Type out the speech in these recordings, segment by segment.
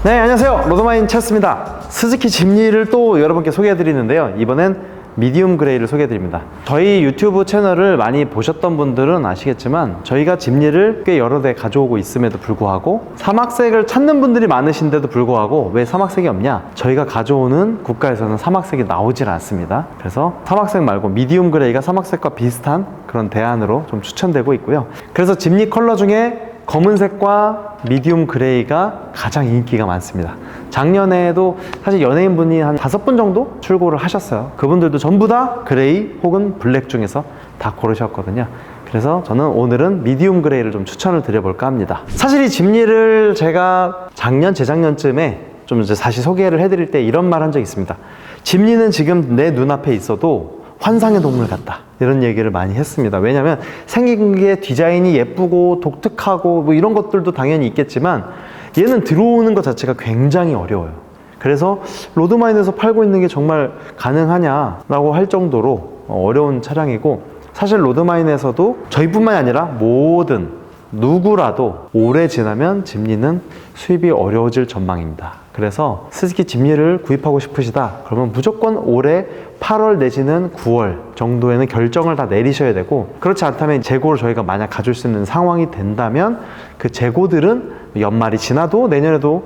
네, 안녕하세요. 로드마인 체스입니다. 스즈키 짐니를 또 여러분께 소개해드리는데요. 이번엔 미디움 그레이를 소개해드립니다. 저희 유튜브 채널을 많이 보셨던 분들은 아시겠지만 저희가 짐니를 꽤 여러 대 가져오고 있음에도 불구하고 사막색을 찾는 분들이 많으신데도 불구하고 왜 사막색이 없냐? 저희가 가져오는 국가에서는 사막색이 나오질 않습니다. 그래서 사막색 말고 미디움 그레이가 사막색과 비슷한 그런 대안으로 좀 추천되고 있고요. 그래서 짐니 컬러 중에 검은색과 미디움 그레이가 가장 인기가 많습니다. 작년에도 사실 연예인분이 한 5분 정도 출고를 하셨어요. 그분들도 전부 다 그레이 혹은 블랙 중에서 다 고르셨거든요. 그래서 저는 오늘은 미디움 그레이를 좀 추천을 드려볼까 합니다. 사실 이 짐니를 제가 작년, 재작년쯤에 좀 이제 다시 소개를 해드릴 때 이런 말 한 적이 있습니다. 짐니는 지금 내 눈앞에 있어도 환상의 동물 같다, 이런 얘기를 많이 했습니다. 왜냐면 생긴 게 디자인이 예쁘고 독특하고 뭐 이런 것들도 당연히 있겠지만 얘는 들어오는 것 자체가 굉장히 어려워요. 그래서 로드마인에서 팔고 있는 게 정말 가능하냐 라고 할 정도로 어려운 차량이고, 사실 로드마인에서도 저희뿐만이 아니라 모든 누구라도 오래 지나면 짐니는 수입이 어려워질 전망입니다. 그래서 스즈키 짐니를 구입하고 싶으시다 그러면 무조건 올해 8월 내지는 9월 정도에는 결정을 다 내리셔야 되고, 그렇지 않다면 재고를 저희가 만약 가질 수 있는 상황이 된다면 그 재고들은 연말이 지나도 내년에도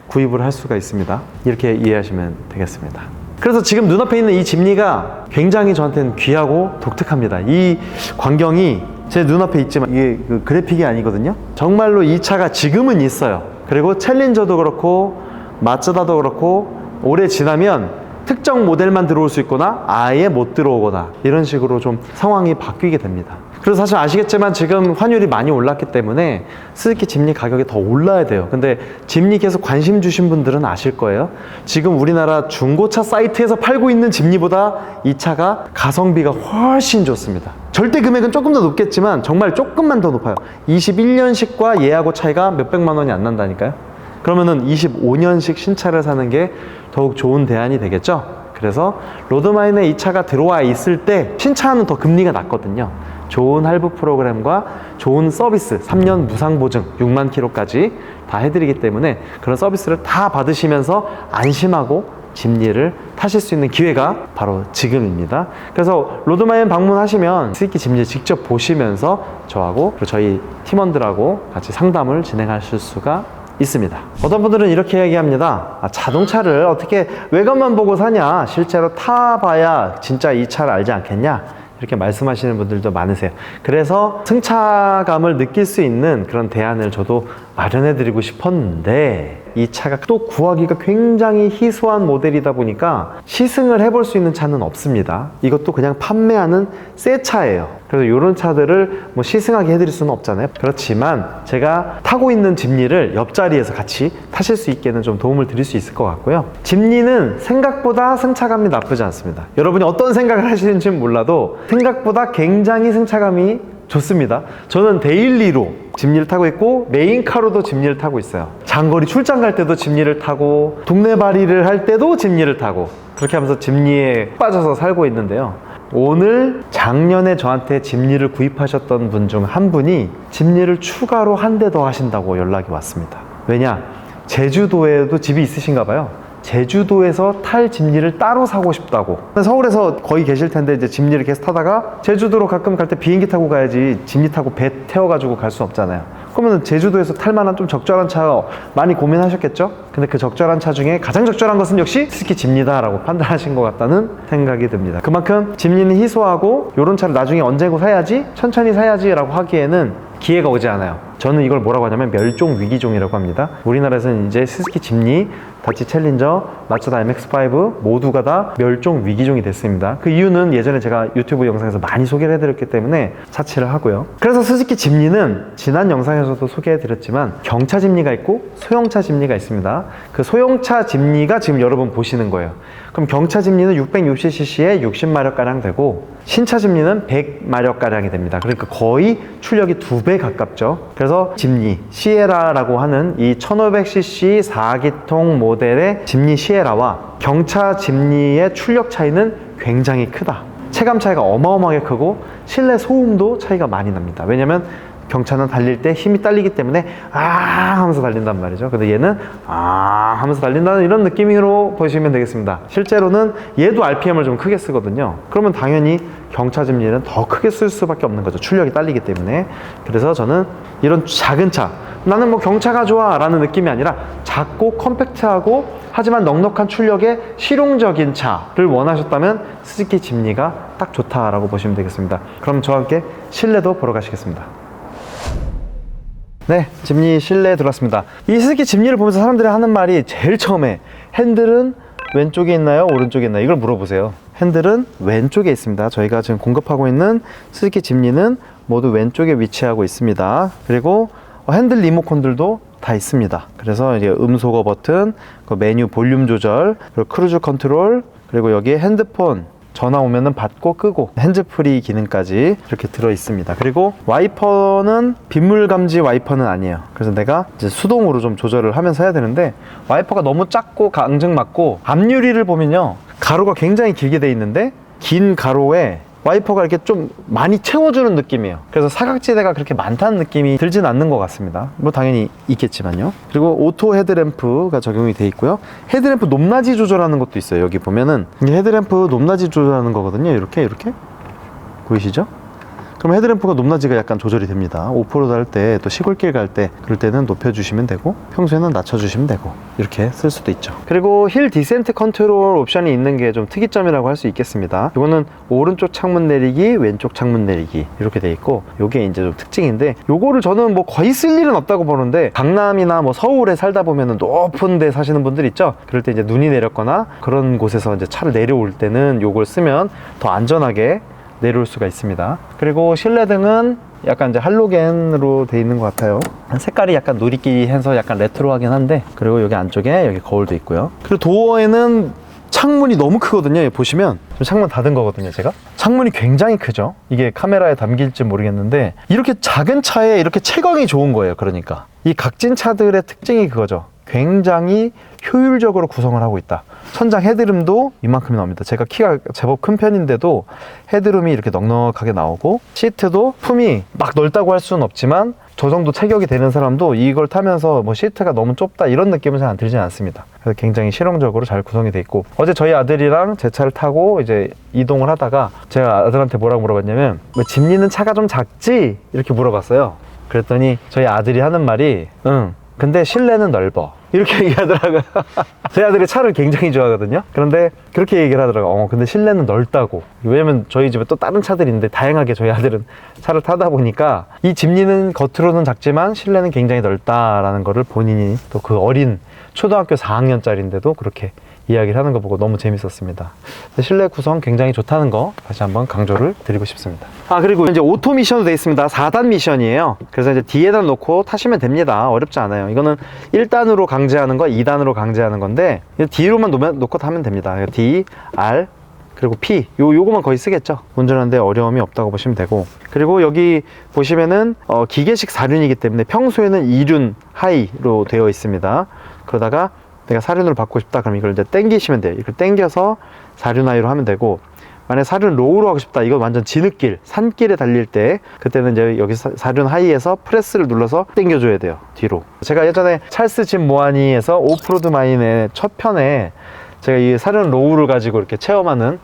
구입을 할 수가 있습니다. 이렇게 이해하시면 되겠습니다. 그래서 지금 눈앞에 있는 이 짐니가 굉장히 저한테는 귀하고 독특합니다. 이 광경이 제 눈앞에 있지만 이게 그 그래픽이 아니거든요. 정말로 이 차가 지금은 있어요. 그리고 챌린저도 그렇고 마츠다도 그렇고 오래 지나면 특정 모델만 들어올 수 있거나 아예 못 들어오거나 이런 식으로 좀 상황이 바뀌게 됩니다. 그래서 사실 아시겠지만 지금 환율이 많이 올랐기 때문에 스즈키 짐니 가격이 더 올라야 돼요. 근데 짐니 계속 관심 주신 분들은 아실 거예요. 지금 우리나라 중고차 사이트에서 팔고 있는 짐니보다 이 차가 가성비가 훨씬 좋습니다. 절대 금액은 조금 더 높겠지만 정말 조금만 더 높아요. 21년식과 얘하고 차이가 몇백만 원이 안 난다니까요. 그러면은 25년식 신차를 사는 게 더욱 좋은 대안이 되겠죠. 그래서 로드마인에 이 차가 들어와 있을 때 신차는 더 금리가 낮거든요. 좋은 할부 프로그램과 좋은 서비스, 3년 무상 보증, 6만 킬로까지 다 해드리기 때문에 그런 서비스를 다 받으시면서 안심하고 짐니를 타실 수 있는 기회가 바로 지금입니다. 그래서 로드마인 방문하시면 스즈키 짐니 직접 보시면서 저하고 그리고 저희 팀원들하고 같이 상담을 진행하실 수가 있습니다. 어떤 분들은 이렇게 얘기합니다. 자동차를 어떻게 외관만 보고 사냐, 실제로 타봐야 진짜 이 차를 알지 않겠냐, 이렇게 말씀하시는 분들도 많으세요. 그래서 승차감을 느낄 수 있는 그런 대안을 저도 마련해 드리고 싶었는데 이 차가 또 구하기가 굉장히 희소한 모델이다 보니까 시승을 해볼 수 있는 차는 없습니다. 이것도 그냥 판매하는 새 차예요. 그래서 이런 차들을 뭐 시승하게 해드릴 수는 없잖아요. 그렇지만 제가 타고 있는 짐니를 옆자리에서 같이 타실 수 있게는 좀 도움을 드릴 수 있을 것 같고요. 짐니는 생각보다 승차감이 나쁘지 않습니다. 여러분이 어떤 생각을 하시는지는 몰라도 생각보다 굉장히 승차감이 좋습니다. 저는 데일리로 짐니를 타고 있고 메인카로도 짐니를 타고 있어요. 장거리 출장 갈 때도 짐니를 타고 동네발이를 할 때도 짐니를 타고 그렇게 하면서 짐니에 빠져서 살고 있는데요. 오늘 작년에 저한테 짐니를 구입하셨던 분 중 한 분이 짐니를 추가로 한 대 더 하신다고 연락이 왔습니다. 왜냐? 제주도에도 집이 있으신가 봐요. 제주도에서 탈 짐니를 따로 사고 싶다고. 서울에서 거의 계실 텐데 이제 짐니를 계속 타다가 제주도로 가끔 갈 때 비행기 타고 가야지 짐니 타고 배 태워가지고 갈 수 없잖아요. 그러면 제주도에서 탈 만한 좀 적절한 차 많이 고민하셨겠죠? 근데 그 적절한 차 중에 가장 적절한 것은 역시 스즈키 짐니다 라고 판단하신 것 같다는 생각이 듭니다. 그만큼 짐니는 희소하고 이런 차를 나중에 언제고 사야지, 천천히 사야지 라고 하기에는 기회가 오지 않아요. 저는 이걸 뭐라고 하냐면 멸종 위기종이라고 합니다. 우리나라에서는 이제 스즈키 짐니, 다치 챌린저, 마츠다 MX-5 모두가 다 멸종 위기종이 됐습니다. 그 이유는 예전에 제가 유튜브 영상에서 많이 소개를 해드렸기 때문에 차치를 하고요. 그래서 스즈키 짐니는 지난 영상에서도 소개해드렸지만 경차 짐니가 있고 소형차 짐니가 있습니다. 그 소형차 짐니가 지금 여러분 보시는 거예요. 그럼 경차 짐니는 660cc에 60마력가량 되고 신차 짐니는 100마력가량이 됩니다. 그러니까 거의 출력이 2배 가깝죠. 그래서 짐니 시에라라고 하는 이 1500cc 4기통 모델의 짐니 시에라와 경차 짐니의 출력 차이는 굉장히 크다. 체감 차이가 어마어마하게 크고 실내 소음도 차이가 많이 납니다. 왜냐면 경차는 달릴 때 힘이 딸리기 때문에 아 하면서 달린단 말이죠. 근데 얘는 아 하면서 달린다는 이런 느낌으로 보시면 되겠습니다. 실제로는 얘도 RPM을 좀 크게 쓰거든요. 그러면 당연히 경차 집리는 더 크게 쓸 수밖에 없는 거죠. 출력이 딸리기 때문에. 그래서 저는 이런 작은 차, 나는 뭐 경차가 좋아 라는 느낌이 아니라 작고 컴팩트하고 하지만 넉넉한 출력의 실용적인 차를 원하셨다면 스즈키 짐니가 딱 좋다라고 보시면 되겠습니다. 그럼 저와 함께 실내도 보러 가시겠습니다. 네, 짐니 실내에 들어왔습니다. 이 스즈키 짐니를 보면서 사람들이 하는 말이 제일 처음에 핸들은 왼쪽에 있나요? 오른쪽에 있나요? 이걸 물어보세요. 핸들은 왼쪽에 있습니다. 저희가 지금 공급하고 있는 스즈키 짐니는 모두 왼쪽에 위치하고 있습니다. 그리고 핸들 리모컨들도 다 있습니다. 그래서 이제 음소거 버튼, 그 메뉴 볼륨 조절, 그리고 크루즈 컨트롤, 그리고 여기에 핸드폰 전화 오면은 받고 끄고 핸즈프리 기능까지 이렇게 들어 있습니다. 그리고 와이퍼는 빗물 감지 와이퍼는 아니에요. 그래서 내가 이제 수동으로 좀 조절을 하면서 해야 되는데 와이퍼가 너무 작고 앙증맞고 앞유리를 보면요 가로가 굉장히 길게 돼 있는데 긴 가로에 와이퍼가 이렇게 좀 많이 채워주는 느낌이에요. 그래서 사각지대가 그렇게 많다는 느낌이 들진 않는 것 같습니다. 뭐 당연히 있겠지만요. 그리고 오토 헤드램프가 적용이 돼 있고요. 헤드램프 높낮이 조절하는 것도 있어요. 여기 보면은 이게 헤드램프 높낮이 조절하는 거거든요. 이렇게 보이시죠? 그럼 헤드램프가 높낮이가 약간 조절이 됩니다. 오프로드 할 때 또 시골길 갈 때 그럴 때는 높여주시면 되고 평소에는 낮춰주시면 되고 이렇게 쓸 수도 있죠. 그리고 힐 디센트 컨트롤 옵션이 있는 게 좀 특이점이라고 할 수 있겠습니다. 이거는 오른쪽 창문 내리기 왼쪽 창문 내리기 이렇게 돼 있고 요게 이제 좀 특징인데 요거를 저는 뭐 거의 쓸 일은 없다고 보는데 강남이나 뭐 서울에 살다 보면은 높은 데 사시는 분들 있죠. 그럴 때 이제 눈이 내렸거나 그런 곳에서 이제 차를 내려올 때는 요걸 쓰면 더 안전하게 내려올 수가 있습니다. 그리고 실내등은 약간 이제 할로겐으로 돼 있는 것 같아요. 색깔이 약간 누리끼리 해서 약간 레트로하긴 한데 그리고 여기 안쪽에 여기 거울도 있고요. 그리고 도어에는 창문이 너무 크거든요. 보시면 지금 창문 닫은 거거든요. 제가 창문이 굉장히 크죠. 이게 카메라에 담길지 모르겠는데 이렇게 작은 차에 이렇게 채광이 좋은 거예요. 그러니까 이 각진 차들의 특징이 그거죠. 굉장히 효율적으로 구성을 하고 있다. 천장 헤드룸도 이만큼이 나옵니다. 제가 키가 제법 큰 편인데도 헤드룸이 이렇게 넉넉하게 나오고 시트도 품이 막 넓다고 할 수는 없지만 저 정도 체격이 되는 사람도 이걸 타면서 뭐 시트가 너무 좁다 이런 느낌은 잘 안 들진 않습니다. 그래서 굉장히 실용적으로 잘 구성이 돼 있고 어제 저희 아들이랑 제 차를 타고 이제 이동을 하다가 제가 아들한테 뭐라고 물어봤냐면 왜 짐니는 차가 좀 작지? 이렇게 물어봤어요. 그랬더니 저희 아들이 하는 말이 응 근데 실내는 넓어 이렇게 얘기하더라고요. 저희 아들이 차를 굉장히 좋아하거든요. 그런데 그렇게 얘기를 하더라고요. 근데 실내는 넓다고. 왜냐면 저희 집에 또 다른 차들이 있는데 다양하게 저희 아들은 차를 타다 보니까 이 짐니는 겉으로는 작지만 실내는 굉장히 넓다라는 거를 본인이 또 그 어린 초등학교 4학년짜리인데도 그렇게 이야기를 하는 거 보고 너무 재밌었습니다. 실내 구성 굉장히 좋다는 거 다시 한번 강조를 드리고 싶습니다. 그리고 이제 오토 미션도 되어 있습니다. 4단 미션이에요. 그래서 이제 D에다 놓고 타시면 됩니다. 어렵지 않아요. 이거는 1단으로 강제하는 거, 2단으로 강제하는 건데 D로만 놓고 타면 됩니다. D, R, 그리고 P 요거만 거의 쓰겠죠. 운전하는데 어려움이 없다고 보시면 되고 그리고 여기 보시면은 기계식 4륜이기 때문에 평소에는 2륜 하이로 되어 있습니다. 그러다가 내가 4륜으로 바꾸고 싶다 그럼 이걸 이제 당기시면 돼요. 이걸 당겨서 4륜 하이로 하면 되고 만약에 4륜 로우로 하고 싶다 이건 완전 진흙길 산길에 달릴 때 그때는 이제 여기 4륜 하이에서 프레스를 눌러서 당겨줘야 돼요. 뒤로. 제가 예전에 찰스 짐 모하니에서 오프로드 마인의 첫 편에 제가 이 4륜 로우를 가지고 이렇게 체험하는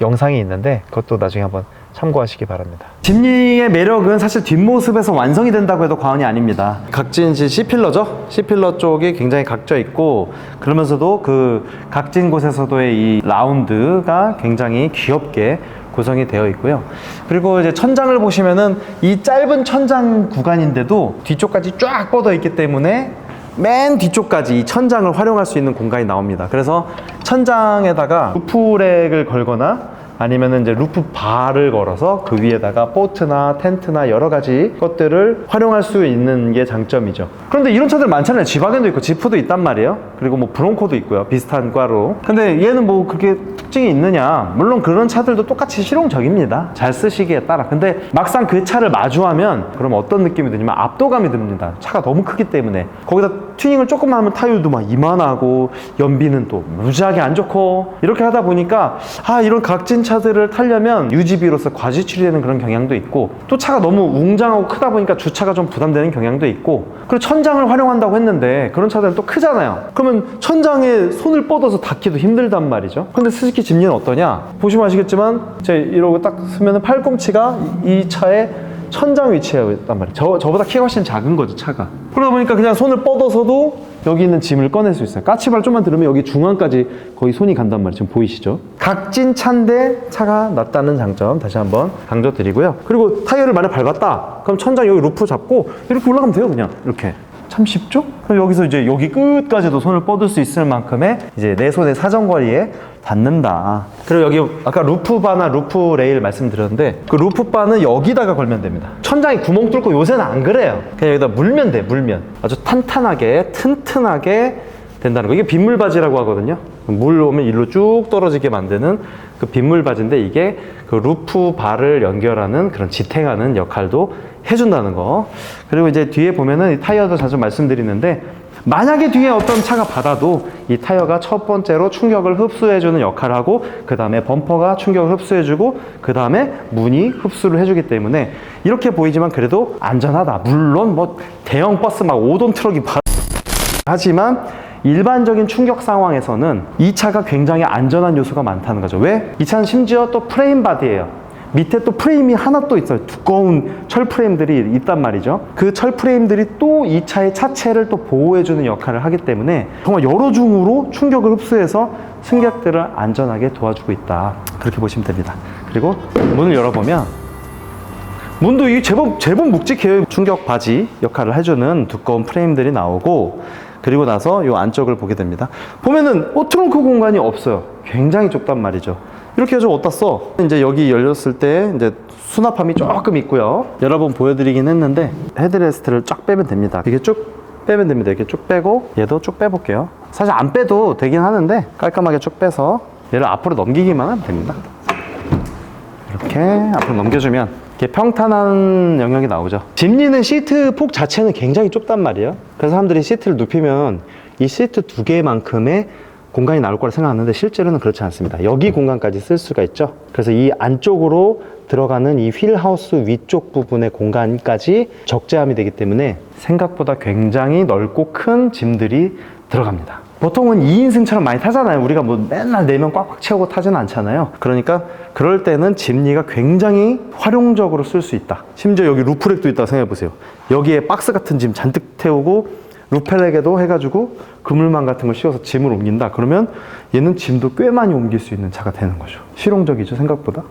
영상이 있는데 그것도 나중에 한번 참고하시기 바랍니다. 짐니의 매력은 사실 뒷모습에서 완성이 된다고 해도 과언이 아닙니다. 각진 C필러죠? C필러 쪽이 굉장히 각져 있고 그러면서도 그 각진 곳에서도의 이 라운드가 굉장히 귀엽게 구성이 되어 있고요. 그리고 이제 천장을 보시면은 이 짧은 천장 구간인데도 뒤쪽까지 쫙 뻗어 있기 때문에 맨 뒤쪽까지 이 천장을 활용할 수 있는 공간이 나옵니다. 그래서 천장에다가 루프렉을 걸거나 아니면은 이제 루프 바를 걸어서 그 위에다가 보트나 텐트나 여러 가지 것들을 활용할 수 있는 게 장점이죠. 그런데 이런 차들 많잖아요. 지바겐도 있고 지프도 있단 말이에요. 그리고 뭐 브론코도 있고요. 비슷한 과로. 근데 얘는 뭐 그렇게 특징이 있느냐? 물론 그런 차들도 똑같이 실용적입니다. 잘 쓰시기에 따라. 근데 막상 그 차를 마주하면 그럼 어떤 느낌이 드냐면 압도감이 듭니다. 차가 너무 크기 때문에. 거기다 튜닝을 조금만 하면 타율도 막 이만하고 연비는 또 무지하게 안 좋고 이렇게 하다 보니까 이런 각진 차들을 타려면 유지비로서 과지출이 되는 그런 경향도 있고, 또 차가 너무 웅장하고 크다 보니까 주차가 좀 부담되는 경향도 있고, 그리고 천장을 활용한다고 했는데 그런 차들은 또 크잖아요. 그러면 천장에 손을 뻗어서 닿기도 힘들단 말이죠. 근데 스즈키 짐니는 어떠냐? 보시면 아시겠지만 제가 이러고 딱 쓰면 팔꿈치가 이 차의 천장 위치에 있단 말이에요. 저보다 키가 훨씬 작은 거죠, 차가. 그러다 보니까 그냥 손을 뻗어서도 여기 있는 짐을 꺼낼 수 있어요. 까치발 좀만 들으면 여기 중앙까지 거의 손이 간단 말이에요. 지금 보이시죠? 각진 차인데 차가 낮다는 장점 다시 한번 강조드리고요. 그리고 타이어를 만약 밟았다 그럼 천장 여기 루프 잡고 이렇게 올라가면 돼요. 그냥 이렇게. 참 쉽죠? 그럼 여기서 이제 여기 끝까지도 손을 뻗을 수 있을 만큼의 이제 내 손의 사정거리에 닿는다. 그리고 여기 아까 루프바나 루프 레일 말씀드렸는데 그 루프바는 여기다가 걸면 됩니다. 천장에 구멍 뚫고 요새는 안 그래요. 그냥 여기다 물면 돼, 물면. 아주 탄탄하게, 튼튼하게 된다는 거. 이게 빗물바지라고 하거든요. 물 오면 일로 쭉 떨어지게 만드는 그 빗물바지인데 이게 그 루프바를 연결하는 그런 지탱하는 역할도 해준다는 거. 그리고 이제 뒤에 보면은 이 타이어도 자주 말씀드리는데 만약에 뒤에 어떤 차가 받아도 이 타이어가 첫 번째로 충격을 흡수해주는 역할을 하고 그 다음에 범퍼가 충격을 흡수해주고 그 다음에 문이 흡수를 해주기 때문에 이렇게 보이지만 그래도 안전하다. 물론 뭐 대형 버스 막 5톤 트럭이 하지만 일반적인 충격 상황에서는 이 차가 굉장히 안전한 요소가 많다는 거죠. 왜? 이 차는 심지어 또 프레임 바디예요. 밑에 또 프레임이 하나 또 있어요. 두꺼운 철 프레임들이 있단 말이죠. 그 철 프레임들이 또 이 차의 차체를 또 보호해주는 역할을 하기 때문에 정말 여러 중으로 충격을 흡수해서 승객들을 안전하게 도와주고 있다. 그렇게 보시면 됩니다. 그리고 문을 열어보면 문도 이 제법 묵직해요. 충격 바지 역할을 해주는 두꺼운 프레임들이 나오고 그리고 나서 이 안쪽을 보게 됩니다. 보면은 트렁크 공간이 없어요. 굉장히 좁단 말이죠. 이렇게 해서 어디다 써? 이제 여기 열렸을 때 이제 수납함이 조금 있고요. 여러 번 보여드리긴 했는데 헤드레스트를 쫙 빼면 됩니다. 이게 쭉 빼면 됩니다. 이렇게 쭉 빼고 얘도 쭉 빼볼게요. 사실 안 빼도 되긴 하는데 깔끔하게 쭉 빼서 얘를 앞으로 넘기기만 하면 됩니다. 이렇게 앞으로 넘겨주면 이렇게 평탄한 영역이 나오죠. 짐니는 시트 폭 자체는 굉장히 좁단 말이에요. 그래서 사람들이 시트를 눕히면 이 시트 두 개만큼의 공간이 나올 거라 생각하는데 실제로는 그렇지 않습니다. 여기 공간까지 쓸 수가 있죠. 그래서 이 안쪽으로 들어가는 이 휠하우스 위쪽 부분의 공간까지 적재함이 되기 때문에 생각보다 굉장히 넓고 큰 짐들이 들어갑니다. 보통은 2인승처럼 많이 타잖아요. 우리가 뭐 맨날 4명 꽉꽉 채우고 타지는 않잖아요. 그러니까 그럴 때는 짐니가 굉장히 활용적으로 쓸 수 있다. 심지어 여기 루프렉도 있다고 생각해 보세요. 여기에 박스 같은 짐 잔뜩 태우고 루펠렉에도 해가지고 그물망 같은 걸 씌워서 짐을 옮긴다. 그러면 얘는 짐도 꽤 많이 옮길 수 있는 차가 되는 거죠. 실용적이죠, 생각보다.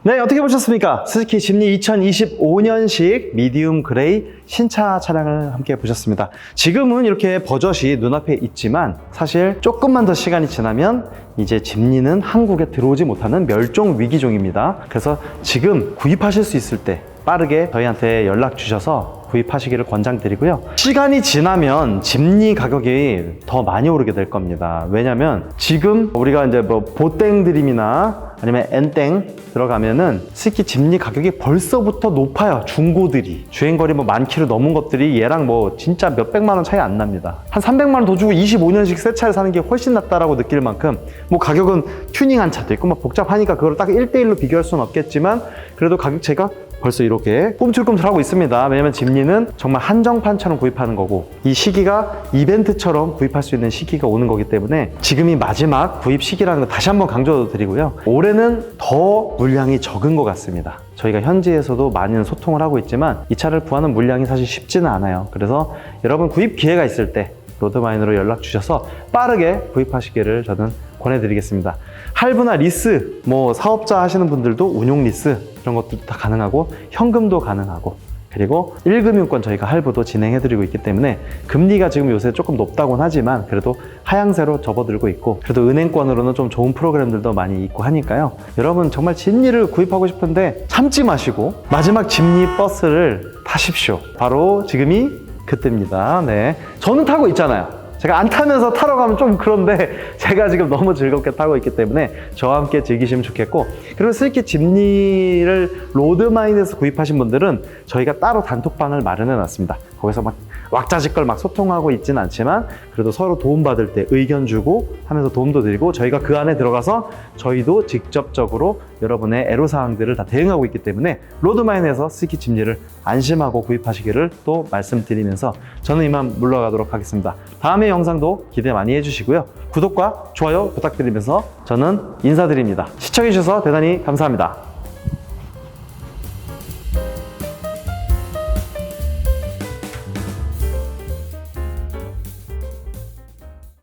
네, 어떻게 보셨습니까? 스즈키 짐니 2025년식 미디움 그레이 신차 차량을 함께 보셨습니다. 지금은 이렇게 버젓이 눈앞에 있지만 사실 조금만 더 시간이 지나면 이제 짐니는 한국에 들어오지 못하는 멸종 위기종입니다. 그래서 지금 구입하실 수 있을 때 빠르게 저희한테 연락 주셔서 구입하시기를 권장드리고요. 시간이 지나면 짐니 가격이 더 많이 오르게 될 겁니다. 왜냐면 지금 우리가 이제 뭐 보땡 드림이나 아니면 엔땡 들어가면은 스즈키 짐니 가격이 벌써부터 높아요. 중고들이 주행거리 뭐 10,000km 넘은 것들이 얘랑 뭐 진짜 몇백만 원 차이 안 납니다. 한 300만 원 더 주고 25년식 새 차를 사는 게 훨씬 낫다라고 느낄 만큼 뭐 가격은 튜닝한 차도 있고 막 복잡하니까 그걸 딱 1대1로 비교할 수는 없겠지만 그래도 가격체가 벌써 이렇게 꿈틀꿈틀하고 있습니다. 왜냐면 짐니는 정말 한정판처럼 구입하는 거고 이 시기가 이벤트처럼 구입할 수 있는 시기가 오는 거기 때문에 지금이 마지막 구입 시기라는 거 다시 한번 강조드리고요. 올해는 더 물량이 적은 것 같습니다. 저희가 현지에서도 많은 소통을 하고 있지만 이 차를 구하는 물량이 사실 쉽지는 않아요. 그래서 여러분 구입 기회가 있을 때 로드마인으로 연락 주셔서 빠르게 구입하시기를 저는 권해드리겠습니다. 할부나 리스, 뭐 사업자 하시는 분들도 운용 리스 이런 것도 다 가능하고 현금도 가능하고 그리고 1금융권 저희가 할부도 진행해드리고 있기 때문에 금리가 지금 요새 조금 높다고는 하지만 그래도 하향세로 접어들고 있고 그래도 은행권으로는 좀 좋은 프로그램들도 많이 있고 하니까요. 여러분 정말 짐니를 구입하고 싶은데 참지 마시고 마지막 짐니 버스를 타십시오. 바로 지금이 그때입니다. 네, 저는 타고 있잖아요. 제가 안 타면서 타러 가면 좀 그런데 제가 지금 너무 즐겁게 타고 있기 때문에 저와 함께 즐기시면 좋겠고 그리고 스즈키 짐니를 로드마인에서 구입하신 분들은 저희가 따로 단톡방을 마련해 놨습니다. 거기서 막 왁자지껄 막 소통하고 있진 않지만 그래도 서로 도움받을 때 의견 주고 하면서 도움도 드리고 저희가 그 안에 들어가서 저희도 직접적으로 여러분의 애로사항들을 다 대응하고 있기 때문에 로드마인에서 스즈키 짐니를 안심하고 구입하시기를 또 말씀드리면서 저는 이만 물러가도록 하겠습니다. 다음의 영상도 기대 많이 해주시고요. 구독과 좋아요 부탁드리면서 저는 인사드립니다. 시청해주셔서 대단히 감사합니다.